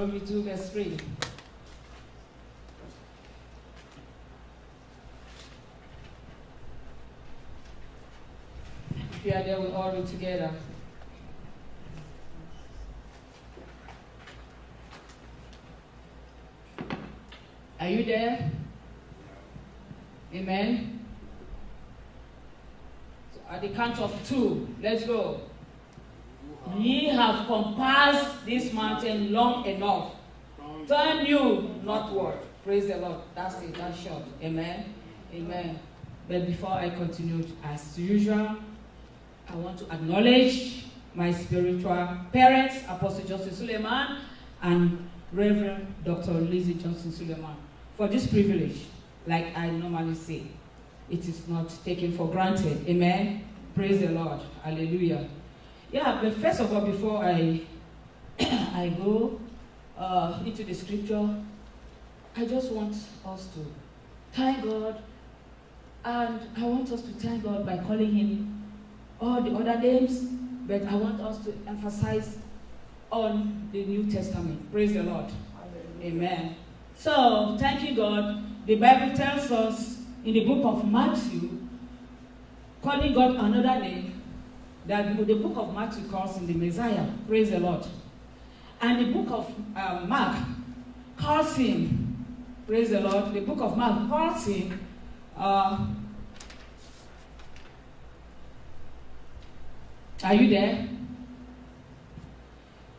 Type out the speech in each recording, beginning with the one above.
Deuteronomy 2, verse 3. If you are there, we'll all read together. Are you there? Amen. So at the count of 2, let's go. Ye have compassed this mountain long enough. Turn you northward. Praise the Lord. That's it. That's short. Amen. Amen. But before I continue, as usual, I want to acknowledge my spiritual parents, Apostle Johnson Suleiman and Reverend Dr. Lizzie Johnson Suleiman, for this privilege. Like I normally say, it is not taken for granted. Amen. Praise the Lord. Hallelujah. Yeah, but first of all, before I go into the scripture, I just want us to thank God, and I want us to thank God by calling him all the other names, but I want us to emphasize on the New Testament. Praise the Lord. Amen. So, thanking God, the Bible tells us in the book of Matthew, calling God another name, that the book of Matthew calls him the Messiah. Praise the Lord. And the book of Mark calls him, praise the Lord, the book of Mark calls him, are you there?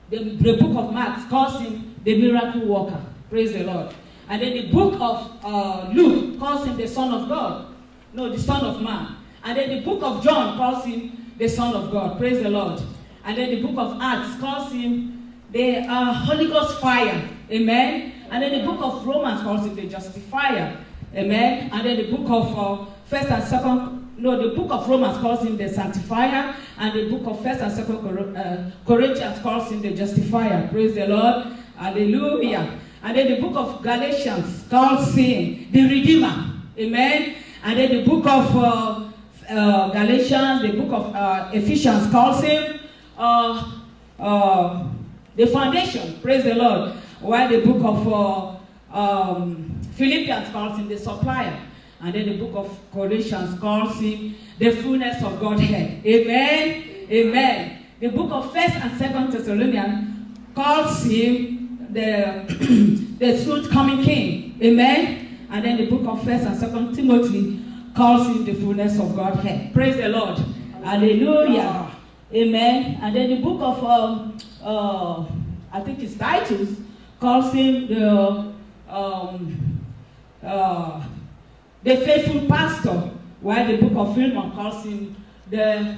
The book of Mark calls him the miracle worker. Praise the Lord. And then the book of Luke calls him the Son of God. No, the Son of Man. And then the book of John calls him the Son of God. Praise the Lord. And then the book of Acts calls him the Holy Ghost fire. Amen. And then the book of Romans calls him the Justifier. Amen. And then the book of the book of Romans calls him the Sanctifier. And the book of 1st and 2nd Corinthians calls him the Justifier. Praise the Lord. Hallelujah. And then the book of Galatians calls him the Redeemer. Amen. And then the book of Galatians, the book of Ephesians calls him the foundation. Praise the Lord. While the book of Philippians calls him the supplier. And then the book of Colossians calls him the fullness of Godhead. Amen. Amen. The book of 1st and 2nd Thessalonians calls him the soon coming King. Amen. And then the book of 1st and 2nd Timothy calls him the fullness of Godhead. Praise the Lord. Hallelujah. Amen. And then the book of I think it's Titus calls him the faithful pastor, while the book of Philemon calls him the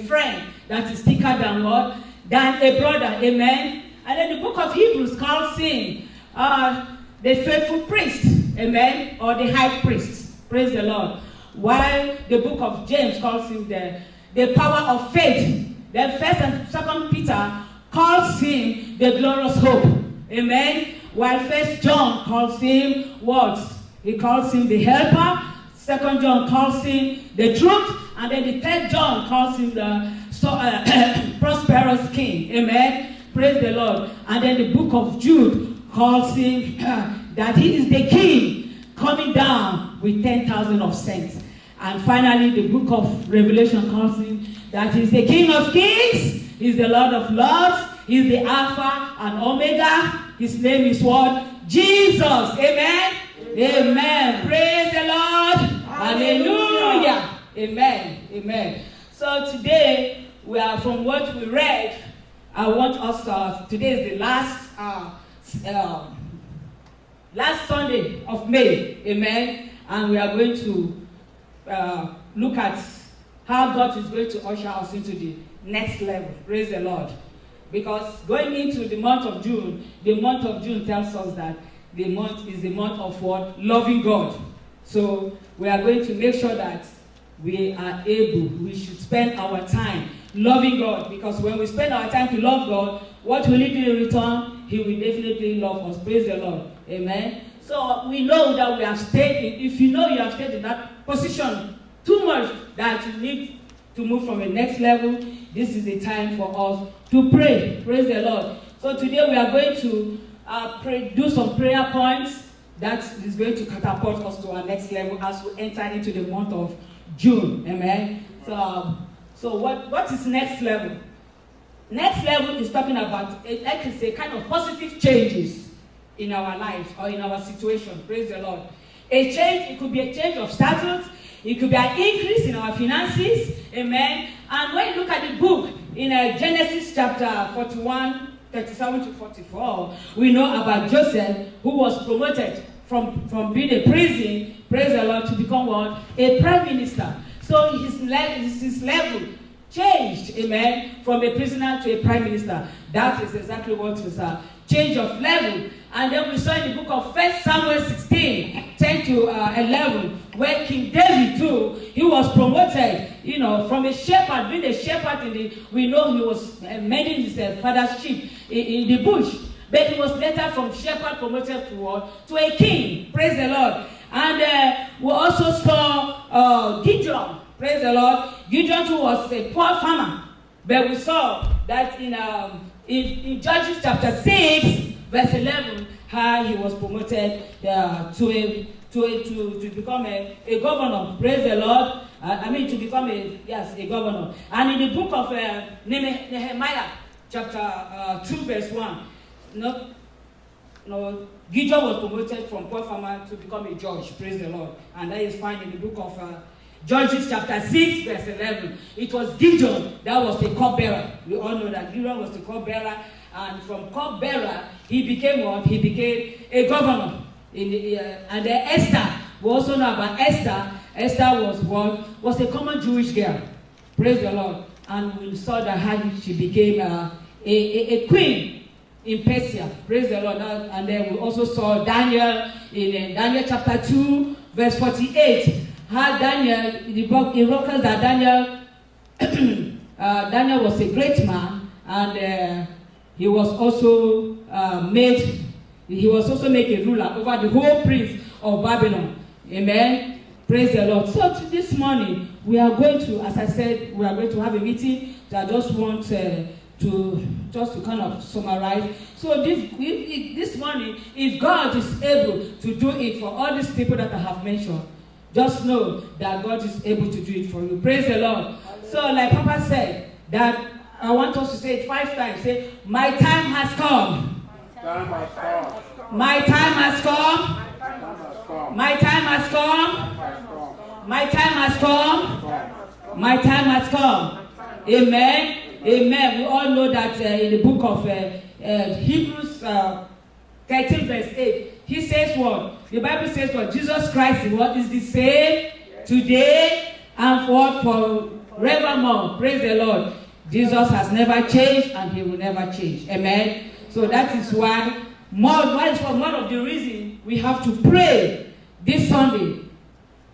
friend that is thicker than what? Than a brother. Amen. And then the book of Hebrews calls him the faithful priest. Amen. Or the high priest. Praise the Lord. While the book of James calls him the power of faith. Then 1st and 2nd Peter calls him the glorious hope. Amen. While 1st John calls him what? He calls him the helper. 2nd John calls him the truth. And then the 3rd John calls him the prosperous king. Amen. Praise the Lord. And then the book of Jude calls him that he is the king coming down with 10,000 of saints. And finally, the book of Revelation calls him that he's the King of Kings, he's the Lord of Lords, he's the Alpha and Omega. His name is what? Jesus. Amen. Amen. Praise the Lord. Hallelujah. Amen. Amen. So today, we are from what we read. I want us today is the last Sunday of May. Amen. And we are going to look at how God is going to usher us into the next level. Praise the Lord. Because going into the month of June tells us that the month is the month of what? Loving God. So we are going to make sure that we should spend our time loving God. Because when we spend our time to love God, what will He do in return? He will definitely love us. Praise the Lord. Amen. So we know that we have stayed if you know you have stayed in that position too much that you need to move from the next level, this is the time for us to pray. Praise the Lord. So today we are going to do some prayer points that is going to catapult us to our next level as we enter into the month of June. Amen. So what is next level? Next level is talking about, like I say, kind of positive changes in our lives or in our situation. Praise the Lord. A change, it could be a change of status. It could be an increase in our finances. Amen. And when you look at the book in Genesis chapter 41, 37 to 44, we know about Joseph, who was promoted from being a prison, praise the Lord, to become what? A prime minister. So his level changed, amen, from a prisoner to a prime minister. That is exactly what was a change of level. And then we saw in the book of 1 Samuel 16, 10 to 11, where King David too, he was promoted, from a shepherd, being a shepherd we know he was mending his father's sheep in the bush. But he was later from shepherd promoted to a king. Praise the Lord. And we also saw Gideon. Praise the Lord. Gideon too was a poor farmer. But we saw that in Judges chapter 6, verse 11, how he was promoted to become a governor. Praise the Lord. To become a governor. And in the book of Nehemiah, chapter 2, verse 1, Gideon was promoted from poor farmer to become a judge. Praise the Lord. And that is found in the book of Judges chapter 6, verse 11. It was Gideon that was the cupbearer. We all know that Gideon was the cupbearer. And from cupbearer, he became what? He became a governor. And then Esther, we also know about Esther. Esther was a common Jewish girl. Praise the Lord. And we saw that how she became a queen in Persia. Praise the Lord. And then we also saw Daniel in Daniel chapter 2, verse 48. How Daniel, the book, it records that Daniel was a great man, and he was also made a ruler over the whole prince of Babylon. Amen. Praise the Lord. So this morning we are going to, as I said, we are going to have a meeting. I just want to kind of summarize. So this morning, if God is able to do it for all these people that I have mentioned, just know that God is able to do it for you. Praise the Lord. So like Papa said, that I want us to say it 5 times. Say, my time has come. My time has come. My time has come. My time has come. My time has come. Amen. Amen. We all know that in the book of Hebrews 13 verse 8, he says what? The Bible says what? Jesus Christ is the same today and forevermore. Praise the Lord. Jesus has never changed and he will never change. Amen. So that is why one of the reasons we have to pray this Sunday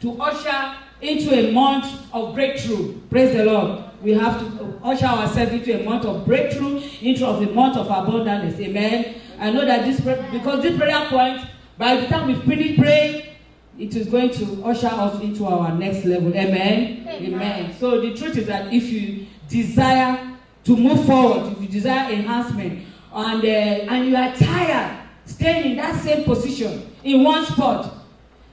to usher into a month of breakthrough. Praise the Lord. We have to usher ourselves into a month of breakthrough, into a month of abundance. Amen. I know that because this prayer point, by the time we finish praying, it is going to usher us into our next level. Amen. Amen. So the truth is that if you desire to move forward, if you desire enhancement, and you are tired staying in that same position, in one spot,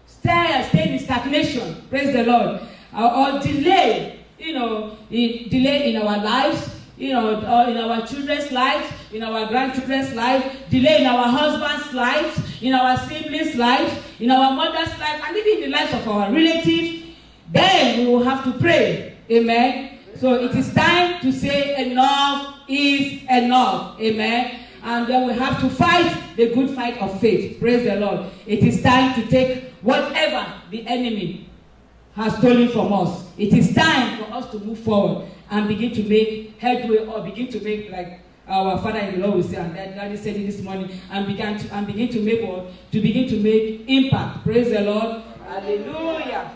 staying in stagnation, praise the Lord, or delay, delay in our lives, or in our children's lives, in our grandchildren's lives, delay in our husband's lives, in our siblings' lives, in our mother's life, and even in the lives of our relatives, then we will have to pray. Amen. So it is time to say enough is enough. Amen. And then we have to fight the good fight of faith. Praise the Lord. It is time to take whatever the enemy has stolen from us. It is time for us to move forward and begin to make headway, or begin to make, like our Father in the Lord will say, and Daddy said it this morning, and begin to make what? To begin to make impact. Praise the Lord. Hallelujah.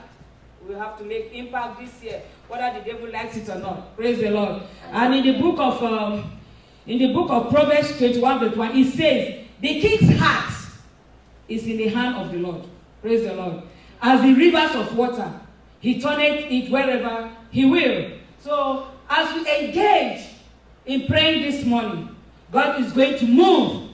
We have to make impact this year, whether the devil likes it or not. Praise the Lord. And in the book of Proverbs 21 verse 1, it says, the king's heart is in the hand of the Lord. Praise the Lord. As the rivers of water, he turneth it wherever he will. So as we engage in praying this morning, God is going to move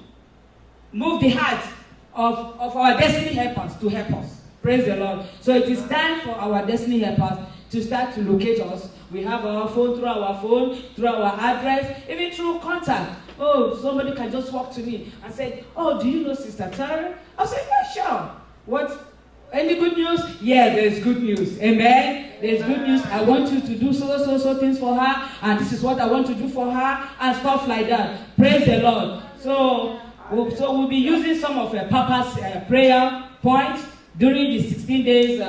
move the hearts of our destiny helpers to help us. Praise the Lord. So it is time for our destiny helpers to start to locate us. We have our phone, through our address, even through contact. Oh, somebody can just walk to me and say, oh, do you know Sister Tara? I'll say, yeah, sure. What? Any good news? Yeah, there's good news. Amen. There's good news. I want you to do so things for her, and this is what I want to do for her, and stuff like that. Praise the Lord. So we'll be using some of Papa's prayer points during the 16 days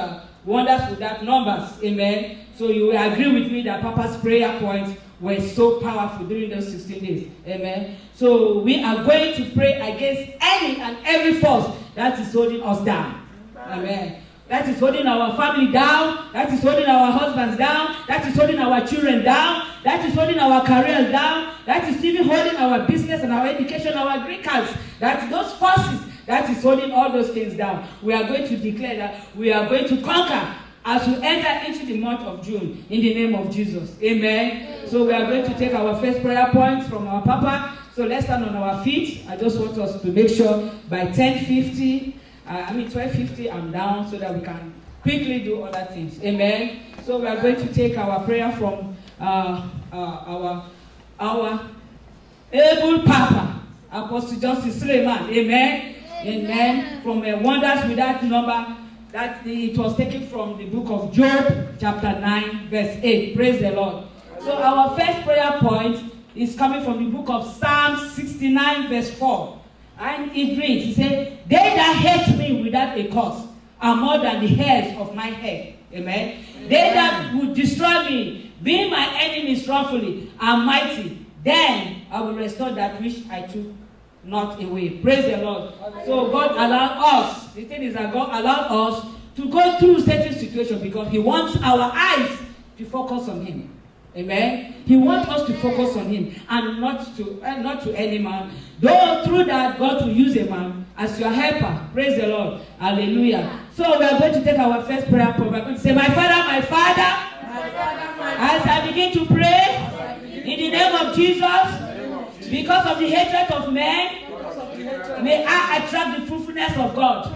Wonders Without Numbers. Amen. So you will agree with me that Papa's prayer points were so powerful during those 16 days. Amen. So we are going to pray against any and every force that is holding us down. Amen. That is holding our family down. That is holding our husbands down. That is holding our children down. That is holding our careers down. That is even holding our business and our education, our green cards. That's those forces that is holding all those things down. We are going to declare that we are going to conquer as we enter into the month of June in the name of Jesus. Amen. So we are going to take our first prayer points from our Papa. So let's stand on our feet. I just want us to make sure by 12:50, I'm down so that we can quickly do other things. Amen. So we are going to take our prayer from our able Papa, Apostle Justice Suleiman. Amen. Amen. From Wonders Without Number, that it was taken from the book of Job, chapter 9, verse 8. Praise the Lord. So our first prayer point is coming from the book of Psalm 69, verse 4. And it reads, he said, they that hate me without a cause are more than the hairs of my head. Amen. They that would destroy me, being my enemies wrongfully, are mighty. Then I will restore that which I took not away. Praise the Lord. So God allowed us, the thing is that God allowed us to go through certain situations because He wants our eyes to focus on Him. Amen. He wants us to focus on Him and not to any man. Though through that God will use a man as your helper. Praise the Lord. Hallelujah. So we are going to take our first prayer point. We are going to say, my Father, as I begin to pray in the name of Jesus, because of the hatred of men, may I attract the fruitfulness of God.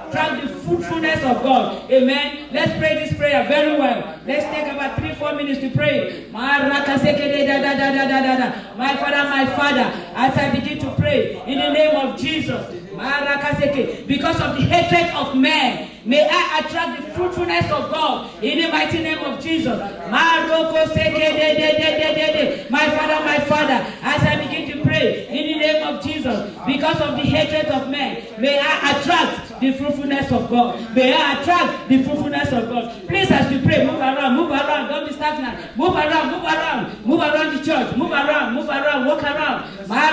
Attract the fruitfulness of God. Amen. Let's pray this prayer very well. Let's take about 3-4 minutes to pray. My Father, as I begin to pray in the name of Jesus, because of the hatred of men, may I attract the fruitfulness of God in the mighty name of Jesus. My Father, as I begin to pray in the name of Jesus, because of the hatred of men, may I attract the fruitfulness of God. May I attract the fruitfulness of God. Please, as we pray, move around, don't be stagnant. Move around the church, move around, walk around. My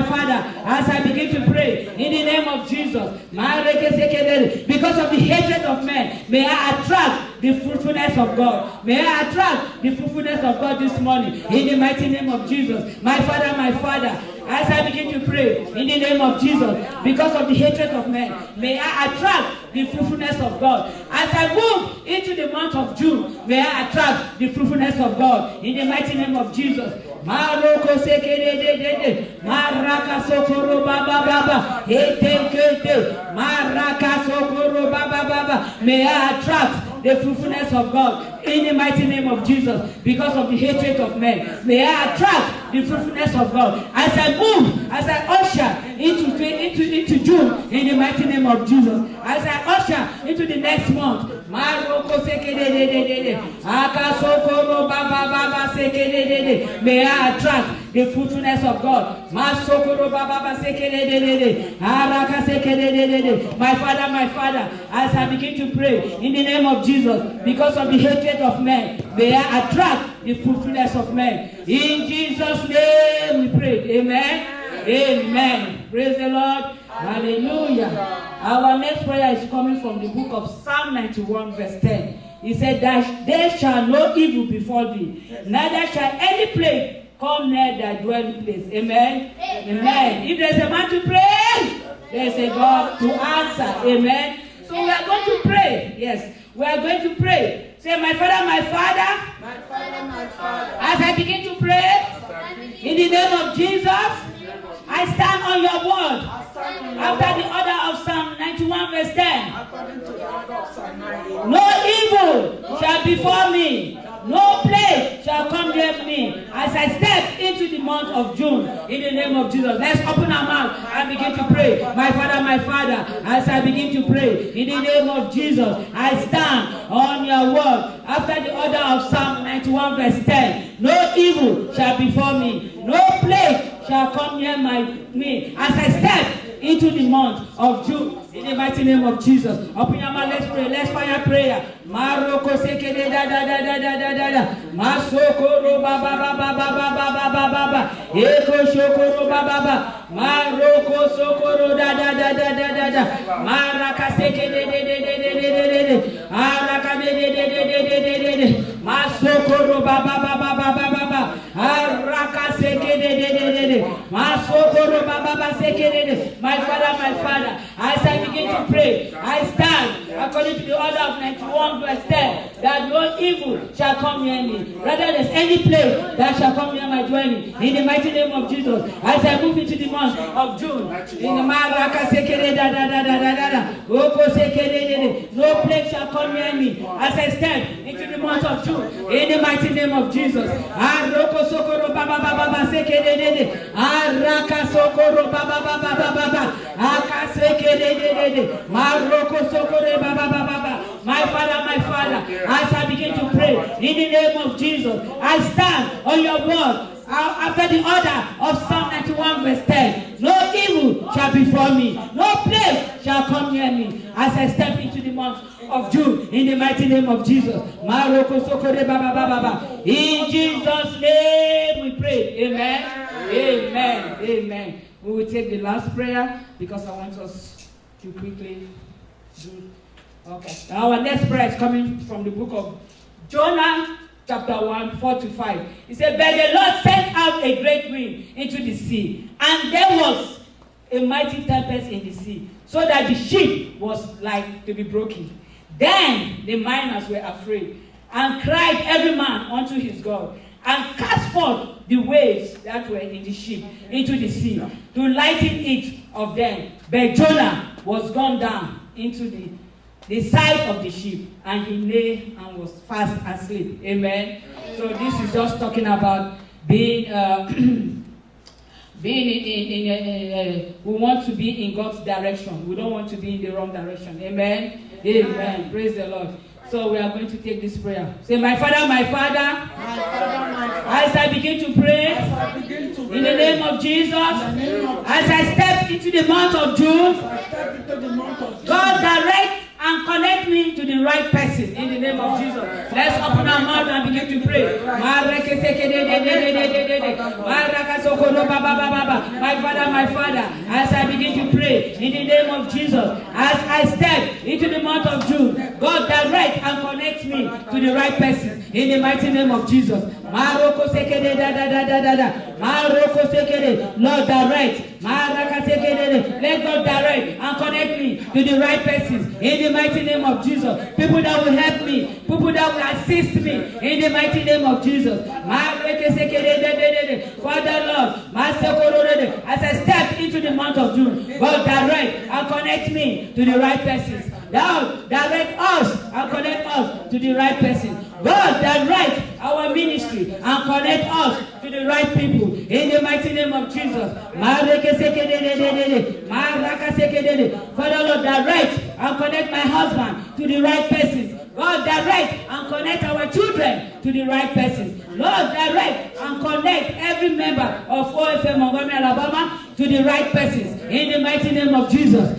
Father, as I begin to pray in the name of Jesus, because of the hatred of men, may I attract the fruitfulness of God. May I attract the fruitfulness of God this morning in the mighty name of Jesus. My Father, as I begin to pray in the name of Jesus, because of the hatred of men, may I attract the fruitfulness of God. As I move into the month of June, may I attract the fruitfulness of God in the mighty name of Jesus. Maroko sekerede, maraka sokoro baba baba, etekete, maraka sokoro baba baba. May I attract the fruitfulness of God in the mighty name of Jesus, because of the hatred of men. May I attract the fruitfulness of God as I move, as I usher into June in the mighty name of Jesus. As I usher into the next month, may I attract the fruitfulness of God. My Father, as I begin to pray in the name of Jesus, because of the hatred of men, may I attract the fruitfulness of men. In Jesus' name we pray. Amen. Amen. Praise the Lord. Hallelujah. Our next prayer is coming from the book of Psalm 91, verse 10. He said that there shall no evil befall thee, neither shall any plague come near thy dwelling place. Amen. Amen. If there's a man to pray, there's a God to answer. Amen. So we are going to pray. Yes, we are going to pray. Say, my Father, as I begin to pray in the name of Jesus, I stand on your word. After the order of Psalm 91 verse 10. No evil shall befall me. No plague shall come near me as I step into the month of June. In the name of Jesus. Let's open our mouth and begin to pray. My Father, as I begin to pray, in the name of Jesus, I stand on your word. After the order of Psalm 91 verse 10. No evil shall befall me. No plague shall come near me as I step into the month of June. In the mighty name of Jesus. Open your mouth, let's pray. Let's fire prayer. Maroko sekede da da da da da da da. Masokoro ba ba ba ba ba ba ba ba ba ba ba. Eko shokoro ba ba ba. Maroko sokoro da da da da da da da. Maraka sekede de de de de de de de. Araka de de de de de de de de de. Masokoro ba ba ba ba ba ba ba ba. Araka sekede de de de de. Masokoro ba ba ba sekede de. My Father, as I begin to pray, I stand according to the order of 91 verse 10 that no evil shall come near me. Rather there's any plague that shall come near my dwelling. In the mighty name of Jesus, as I move into the month of June, in the Maraka sekere da da da da da da da, Oko sekere, no plague shall come near me as I step into the month of June. In the mighty name of Jesus, Aroko sokoro baba baba sekere, Araka sokoro baba baba baba, Akasekere. My Father, as I begin to pray in the name of Jesus, I stand on your word after the order of Psalm 91 verse 10. No evil shall befall me, no plague shall come near me as I step into the month of June in the mighty name of Jesus. In Jesus' name we pray. Amen. Amen. Amen. We will take the last prayer because I want us to quickly do. Okay. Our next prayer is coming from the book of Jonah, chapter 1, 4-5. It said, but the Lord sent out a great wind into the sea, and there was a mighty tempest in the sea, so that the ship was like to be broken. Then the miners were afraid, and cried every man unto his God, and cast forth the waves that were in the ship into the sea, to lighten it of them. But Jonah was gone down into the side of the ship, and he lay and was fast asleep. Amen. So this is just talking about being we want to be in God's direction. We don't want to be in the wrong direction. Amen. Amen. Praise the Lord. So we are going to take this prayer. Say, my Father, as I begin to pray, in the name of Jesus, as I step into the month of June, God direct and connect me to the right person in the name of Jesus. Let's open our mouth and begin to pray. My Father, as I begin to pray in the name of Jesus, as I step into the month of June, God direct and connect me to the right person in the mighty name of Jesus. Lord direct. Let God direct and connect me to the right persons in the mighty name of Jesus. People that will help me, people that will assist me in the mighty name of Jesus. Father Lord, as I step into the month of June, God direct and connect me to the right persons. Now direct us and connect us to the right person. God direct our ministry and connect us to the right people in the mighty name of Jesus. Father Lord, direct and connect my husband to the right persons. God direct and connect our children to the right persons. Lord, direct and connect every member of OFM Montgomery, Alabama to the right persons in the mighty name of Jesus.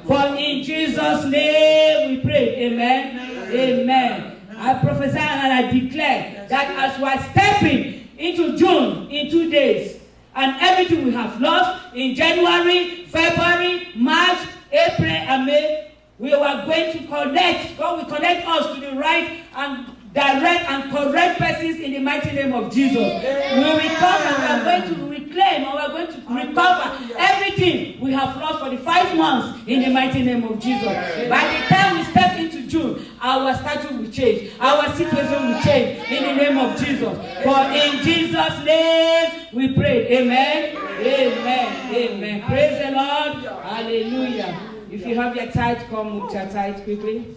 For in Jesus' name we pray. Amen. Amen. I prophesy and I declare that as we are stepping into June in 2 days, and everything we have lost in January, February, March, April, and May, we are going to connect. God will connect us to the right and direct and correct persons in the mighty name of Jesus. We will recover and we are going to reclaim and we are going to recover everything we have lost for the 5 months in the mighty name of Jesus. By the time we step into June, our status will change. Our situation will change in the name of Jesus. For in Jesus' name we pray. Amen. Amen. Amen. Praise the Lord. Hallelujah. If you have your tithe, come with your tithe quickly.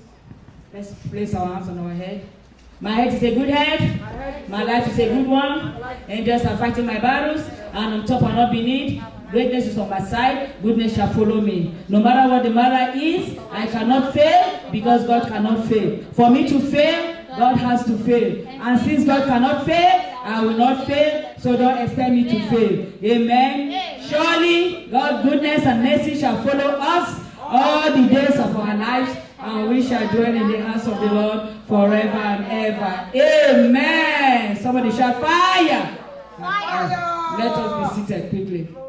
Let's place our hands on our head. My head is a good head. My life is a good one. Angels are fighting my battles. And on top and not beneath. Greatness is on my side. Goodness shall follow me. No matter what the matter is, I cannot fail because God cannot fail. For me to fail, God has to fail. And since God cannot fail, I will not fail. So don't expect me to fail. Amen. Surely, God's goodness and mercy shall follow us all the days of our lives. And we shall dwell in the house of the Lord forever and ever. Amen. Somebody shout fire. Let us be seated quickly.